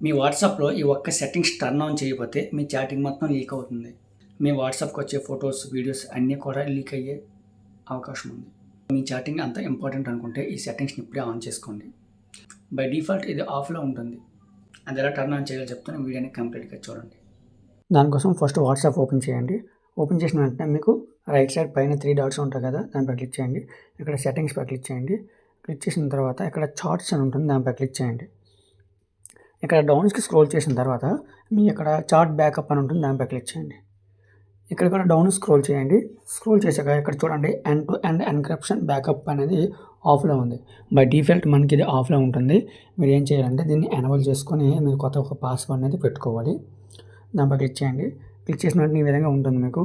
మీ వాట్సాప్లో ఈ ఒక్క సెట్టింగ్స్ టర్న్ ఆన్ చేయకపోతే మీ చాటింగ్ మొత్తం లీక్ అవుతుంది. మీ వాట్సాప్కి వచ్చే ఫొటోస్, వీడియోస్ అన్నీ కూడా లీక్ అయ్యే అవకాశం ఉంది. మీ చాటింగ్ అంత ఇంపార్టెంట్ అనుకుంటే ఈ సెట్టింగ్స్ని ఇప్పుడే ఆన్ చేసుకోండి. బై డిఫాల్ట్ ఇది ఆఫ్లో ఉంటుంది. అది ఎలా టర్న్ ఆన్ చేయాలో చెప్తాను, వీడియోని కంప్లీట్గా చూడండి. దానికోసం ఫస్ట్ వాట్సాప్ ఓపెన్ చేయండి. ఓపెన్ చేసిన వెంటనే మీకు రైట్ సైడ్ పైన 3 డాట్స్ ఉంటాయి కదా, దానిపై క్లిక్ చేయండి. ఇక్కడ సెట్టింగ్స్పై క్లిక్ చేయండి. క్లిక్ చేసిన తర్వాత ఇక్కడ చార్ట్స్ అని ఉంటుంది, దానిపై క్లిక్ చేయండి. ఇక్కడ డౌన్స్కి స్క్రోల్ చేసిన తర్వాత మీ ఇక్కడ చార్ట్ బ్యాకప్ అని ఉంటుంది, దానిపై క్లిక్ చేయండి. ఇక్కడ కూడా డౌన్ స్క్రోల్ చేయండి. స్క్రోల్ చేశాక ఇక్కడ చూడండి end to end encryption backup అనేది ఆఫ్లో ఉంది. బై డిఫాల్ట్ మనకి ఇది ఆఫ్లో ఉంటుంది. మీరు ఏం చేయాలంటే దీన్ని ఎనేబుల్ చేసుకొని మీరు కొత్త ఒక పాస్వర్డ్ అనేది పెట్టుకోవాలి. దానిపై క్లిక్ చేయండి. క్లిక్ చేసిన వెంటనే ఈ విధంగా ఉంటుంది మీకు.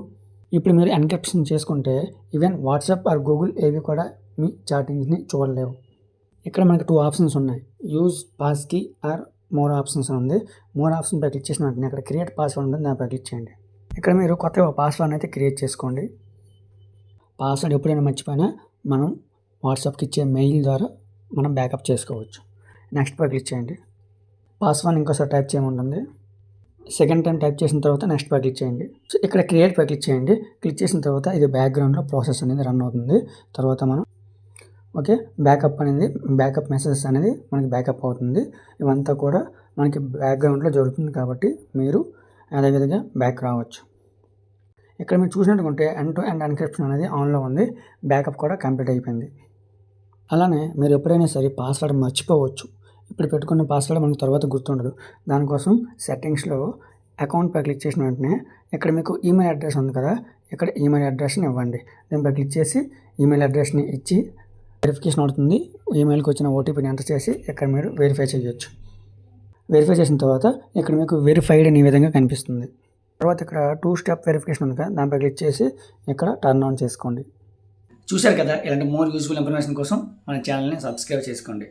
ఇప్పుడు మీరు ఎన్క్రిప్షన్ చేసుకుంటే ఈవెన్ వాట్సాప్ ఆర్ గూగుల్ ఏవి కూడా మీ చాటింగ్స్ని చూడలేవు. ఇక్కడ మనకి 2 ఆప్షన్స్ ఉన్నాయి, use passkey or more options అని ఉంది. మోర్ ఆప్షన్పై క్లిక్ చేసిన వెంటనే అక్కడ క్రియేట్ పాస్వర్డ్ ఉంటుంది, దానిపై క్లిక్ చేయండి. ఇక్కడ మీరు కొత్తగా పాస్వర్డ్ అయితే క్రియేట్ చేసుకోండి. పాస్వర్డ్ ఎప్పుడైనా మర్చిపోయినా మనం వాట్సాప్కి ఇచ్చే మెయిల్ ద్వారా మనం బ్యాకప్ చేసుకోవచ్చు. నెక్స్ట్ పై క్లిక్ చేయండి. పాస్వర్డ్ ఇంకోసారి టైప్ చేయమంటుంది. సెకండ్ టైం టైప్ చేసిన తర్వాత నెక్స్ట్ పై క్లిక్ చేయండి. సో ఇక్కడ క్రియేట్ పై క్లిక్ చేయండి. క్లిక్ చేసిన తర్వాత ఇది బ్యాక్గ్రౌండ్లో ప్రాసెస్ అనేది రన్ అవుతుంది. తర్వాత మనం బ్యాకప్ మెసేజెస్ అనేది మనకి బ్యాకప్ అవుతుంది. ఇవంతా కూడా మనకి బ్యాక్గ్రౌండ్లో జరుగుతుంది కాబట్టి మీరు అదేవిధంగా బ్యాక్ రావచ్చు. ఇక్కడ మీరు చూసినట్టుకుంటే ఎండ్ టు ఎండ్ ఎన్క్రిప్షన్ అనేది ఆన్లో ఉంది. బ్యాకప్ కూడా కంప్లీట్ అయిపోయింది. అలానే మీరు ఎప్పుడైనా సరే పాస్వర్డ్ మర్చిపోవచ్చు. ఇప్పుడు పెట్టుకున్న పాస్వర్డ్ మనకు తర్వాత గుర్తుండదు. దానికోసం సెట్టింగ్స్లో అకౌంట్పై క్లిక్ చేసిన వెంటనే ఇక్కడ మీకు ఈమెయిల్ అడ్రస్ ఉంది కదా, ఇక్కడ ఈమెయిల్ అడ్రస్ని ఇవ్వండి. దీనిపై క్లిక్ చేసి ఈమెయిల్ అడ్రస్ని ఇచ్చి వెరిఫికేషన్ అవుతుంది. ఈమెయిల్కి వచ్చిన ఓటీపీని ఎంటర్ చేసి ఇక్కడ మీరు వెరిఫై చేయొచ్చు. వెరిఫై చేసిన తర్వాత ఇక్కడ మీకు వెరిఫైడ్ అనే విధంగా కనిపిస్తుంది. తర్వాత ఇక్కడ 2 స్టెప్ వెరిఫికేషన్ ఉంది కదా, దానిపై క్లిక్ చేసి ఇక్కడ టర్న్ ఆన్ చేసుకోండి. చూశారు కదా, ఇలాంటి మోర్ యూజ్ఫుల్ ఇన్ఫర్మేషన్ కోసం మన ఛానల్ని సబ్స్క్రైబ్ చేసుకోండి.